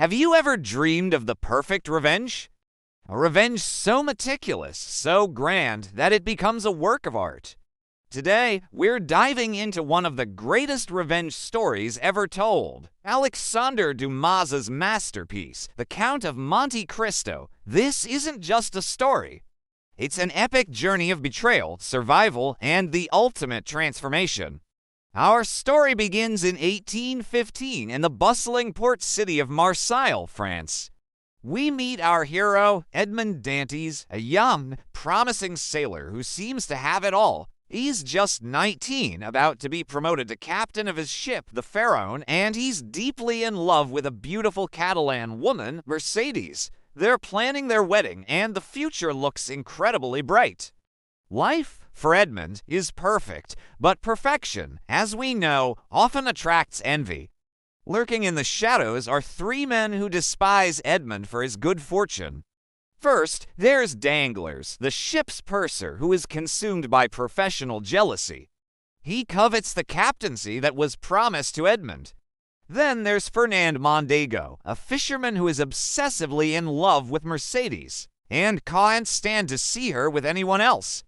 Have you ever dreamed of the perfect revenge? A revenge so meticulous, so grand, that it becomes a work of art. Today, we're diving into one of the greatest revenge stories ever told. Alexandre Dumas's masterpiece, The Count of Monte Cristo. This isn't just a story. It's an epic journey of betrayal, survival, and the ultimate transformation. Our story begins in 1815 in the bustling port city of Marseille, France. We meet our hero, Edmond Dantes, a young, promising sailor who seems to have it all. He's just 19, about to be promoted to captain of his ship, the Pharaon, and he's deeply in love with a beautiful Catalan woman, Mercedes. They're planning their wedding, and the future looks incredibly bright. Life, for Edmond, is perfect, but perfection, as we know, often attracts envy. Lurking in the shadows are three men who despise Edmond for his good fortune. First, there's Danglars, the ship's purser, who is consumed by professional jealousy. He covets the captaincy that was promised to Edmond. Then there's Fernand Mondego, a fisherman who is obsessively in love with Mercedes, and can't stand to see her with anyone else.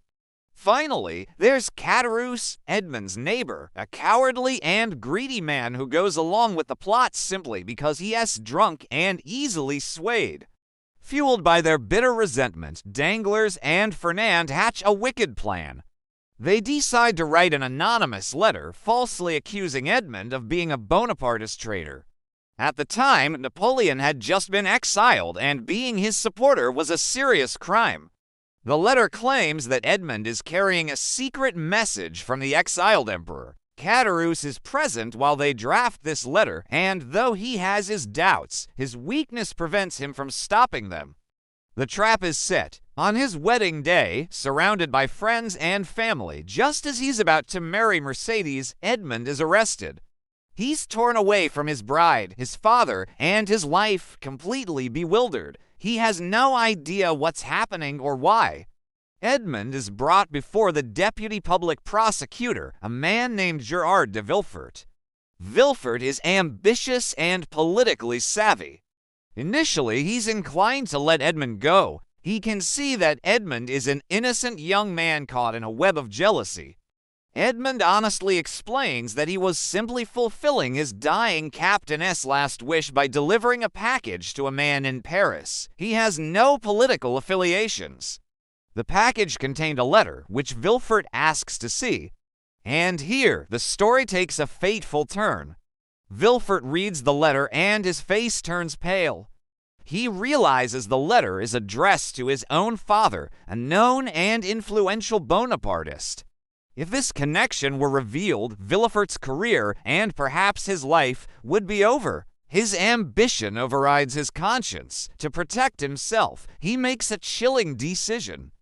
Finally, there's Caderousse, Edmond's neighbor, a cowardly and greedy man who goes along with the plot simply because he is drunk and easily swayed. Fueled by their bitter resentment, Danglars and Fernand hatch a wicked plan. They decide to write an anonymous letter falsely accusing Edmond of being a Bonapartist traitor. At the time, Napoleon had just been exiled, and being his supporter was a serious crime. The letter claims that Edmond is carrying a secret message from the exiled emperor. Caderousse is present while they draft this letter, and though he has his doubts, his weakness prevents him from stopping them. The trap is set. On his wedding day, surrounded by friends and family, just as he's about to marry Mercedes, Edmond is arrested. He's torn away from his bride, his father, and his life completely bewildered. He has no idea what's happening or why. Edmond is brought before the deputy public prosecutor, a man named Gerard de Villefort. Villefort is ambitious and politically savvy. Initially, he's inclined to let Edmond go. He can see that Edmond is an innocent young man caught in a web of jealousy. Edmond honestly explains that he was simply fulfilling his dying captain's last wish by delivering a package to a man in Paris. He has no political affiliations. The package contained a letter, which Villefort asks to see. And here, the story takes a fateful turn. Villefort reads the letter and his face turns pale. He realizes the letter is addressed to his own father, a known and influential Bonapartist. If this connection were revealed, Villefort's career, and perhaps his life, would be over. His ambition overrides his conscience. To protect himself, he makes a chilling decision.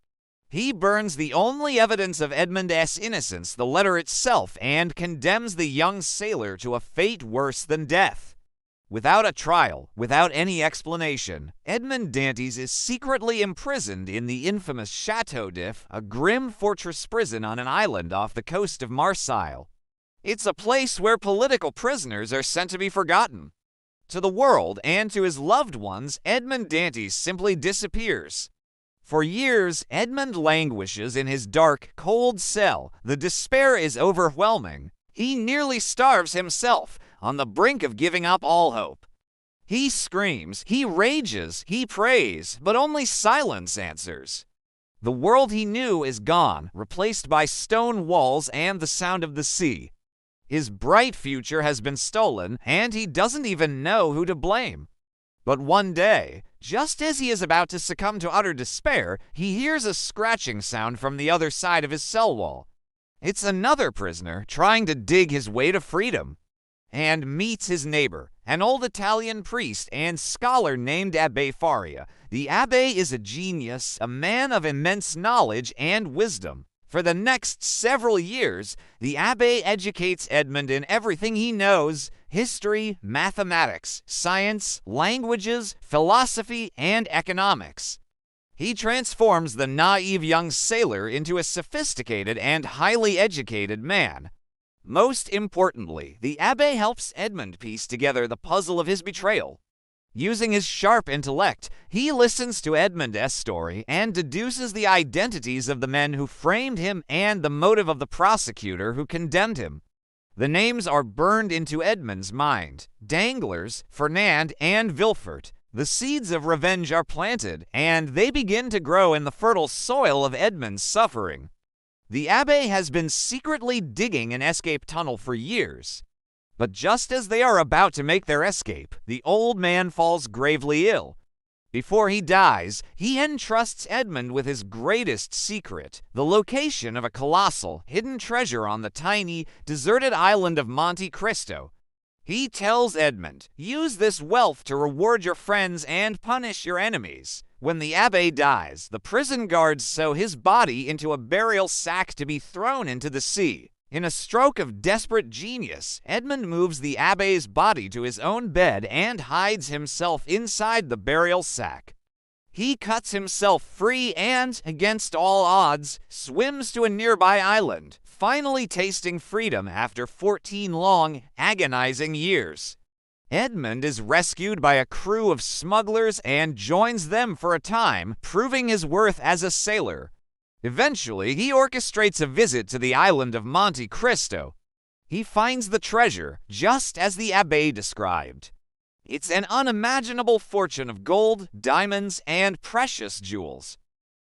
He burns the only evidence of Edmond's innocence, the letter itself, and condemns the young sailor to a fate worse than death. Without a trial, without any explanation, Edmond Dantes is secretly imprisoned in the infamous Château d'If, a grim fortress prison on an island off the coast of Marseille. It's a place where political prisoners are sent to be forgotten. To the world and to his loved ones, Edmond Dantes simply disappears. For years, Edmond languishes in his dark, cold cell. The despair is overwhelming. He nearly starves himself, on the brink of giving up all hope. He screams, he rages, he prays, but only silence answers. The world he knew is gone, replaced by stone walls and the sound of the sea. His bright future has been stolen, and he doesn't even know who to blame. But one day, just as he is about to succumb to utter despair, he hears a scratching sound from the other side of his cell wall. It's another prisoner trying to dig his way to freedom, and meets his neighbor, an old Italian priest and scholar named Abbé Faria. The abbé is a genius, a man of immense knowledge and wisdom. For the next several years, the abbé educates Edmond in everything he knows: history, mathematics, science, languages, philosophy, and economics. He transforms the naive young sailor into a sophisticated and highly educated man. Most importantly, the abbé helps Edmond piece together the puzzle of his betrayal. Using his sharp intellect, he listens to Edmund's story and deduces the identities of the men who framed him and the motive of the prosecutor who condemned him. The names are burned into Edmund's mind: Danglars, Fernand, and Villefort. The seeds of revenge are planted, and they begin to grow in the fertile soil of Edmund's suffering. The Abbé has been secretly digging an escape tunnel for years. But just as they are about to make their escape, the old man falls gravely ill. Before he dies, he entrusts Edmund with his greatest secret: the location of a colossal, hidden treasure on the tiny, deserted island of Monte Cristo. He tells Edmund, "Use this wealth to reward your friends and punish your enemies." When the Abbé dies, the prison guards sew his body into a burial sack to be thrown into the sea. In a stroke of desperate genius, Edmund moves the Abbé's body to his own bed and hides himself inside the burial sack. He cuts himself free and, against all odds, swims to a nearby island, finally tasting freedom after 14 long, agonizing years. Edmund is rescued by a crew of smugglers and joins them for a time, proving his worth as a sailor. Eventually, he orchestrates a visit to the island of Monte Cristo. He finds the treasure, just as the Abbé described. It's an unimaginable fortune of gold, diamonds, and precious jewels.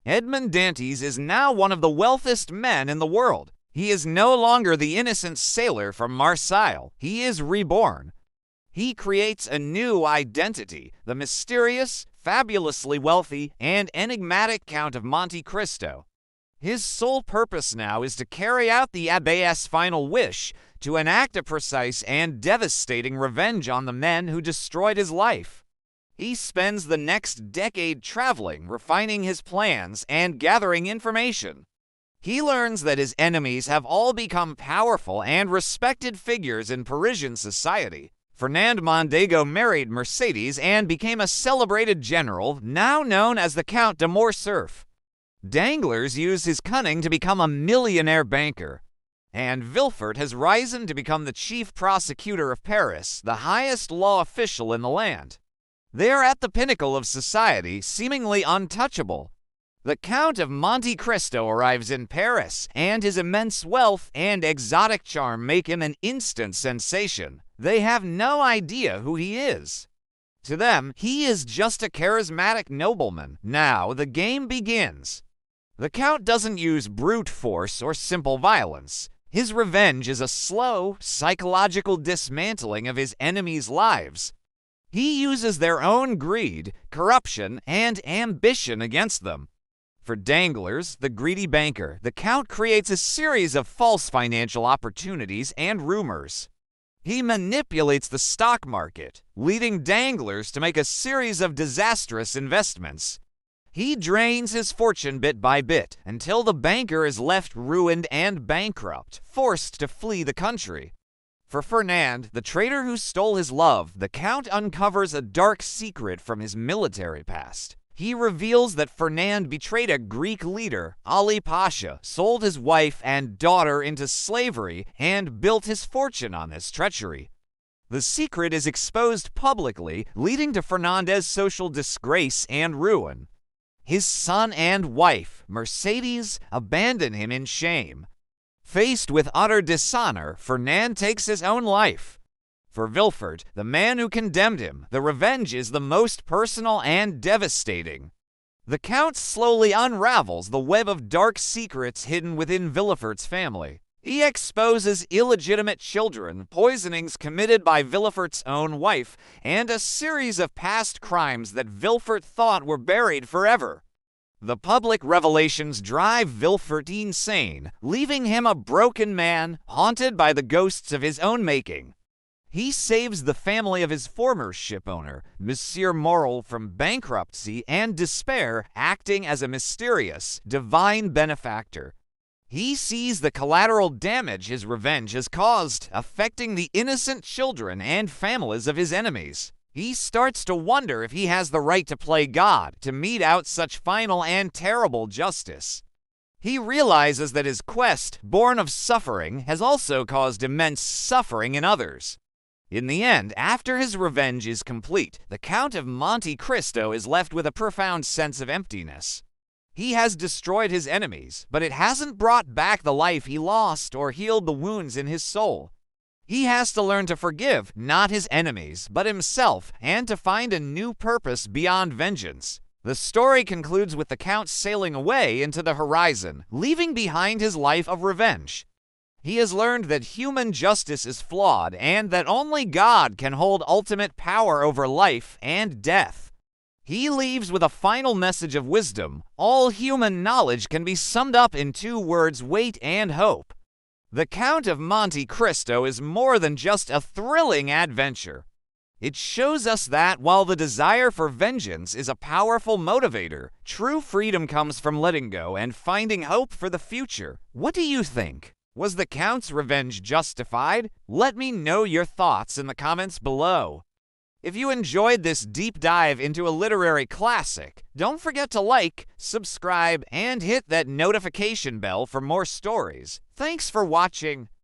Edmond Dantes is now one of the wealthiest men in the world. He is no longer the innocent sailor from Marseille. He is reborn. He creates a new identity: the mysterious, fabulously wealthy, and enigmatic Count of Monte Cristo. His sole purpose now is to carry out the Abbé's final wish, to enact a precise and devastating revenge on the men who destroyed his life. He spends the next decade traveling, refining his plans, and gathering information. He learns that his enemies have all become powerful and respected figures in Parisian society. Fernand Mondego married Mercedes and became a celebrated general, now known as the Count de Morcerf. Danglars used his cunning to become a millionaire banker. And Villefort has risen to become the chief prosecutor of Paris, the highest law official in the land. They are at the pinnacle of society, seemingly untouchable. The Count of Monte Cristo arrives in Paris, and his immense wealth and exotic charm make him an instant sensation. They have no idea who he is. To them, he is just a charismatic nobleman. Now the game begins. The Count doesn't use brute force or simple violence. His revenge is a slow, psychological dismantling of his enemies' lives. He uses their own greed, corruption, and ambition against them. For Danglars, the greedy banker, the Count creates a series of false financial opportunities and rumors. He manipulates the stock market, leading Danglars to make a series of disastrous investments. He drains his fortune bit by bit until the banker is left ruined and bankrupt, forced to flee the country. For Fernand, the traitor who stole his love, the Count uncovers a dark secret from his military past. He reveals that Fernand betrayed a Greek leader, Ali Pasha, sold his wife and daughter into slavery, and built his fortune on this treachery. The secret is exposed publicly, leading to Fernand's social disgrace and ruin. His son and wife, Mercedes, abandon him in shame. Faced with utter dishonor, Fernand takes his own life. For Villefort, the man who condemned him, the revenge is the most personal and devastating. The Count slowly unravels the web of dark secrets hidden within Villefort's family. He exposes illegitimate children, poisonings committed by Villefort's own wife, and a series of past crimes that Villefort thought were buried forever. The public revelations drive Villefort insane, leaving him a broken man, haunted by the ghosts of his own making. He saves the family of his former shipowner, Monsieur Morel, from bankruptcy and despair, acting as a mysterious, divine benefactor. He sees the collateral damage his revenge has caused, affecting the innocent children and families of his enemies. He starts to wonder if he has the right to play God, to mete out such final and terrible justice. He realizes that his quest, born of suffering, has also caused immense suffering in others. In the end, after his revenge is complete, the Count of Monte Cristo is left with a profound sense of emptiness. He has destroyed his enemies, but it hasn't brought back the life he lost or healed the wounds in his soul. He has to learn to forgive not his enemies, but himself, and to find a new purpose beyond vengeance. The story concludes with the Count sailing away into the horizon, leaving behind his life of revenge. He has learned that human justice is flawed and that only God can hold ultimate power over life and death. He leaves with a final message of wisdom. All human knowledge can be summed up in two words: wait and hope. The Count of Monte Cristo is more than just a thrilling adventure. It shows us that while the desire for vengeance is a powerful motivator, true freedom comes from letting go and finding hope for the future. What do you think? Was the Count's revenge justified? Let me know your thoughts in the comments below. If you enjoyed this deep dive into a literary classic, don't forget to like, subscribe, and hit that notification bell for more stories. Thanks for watching.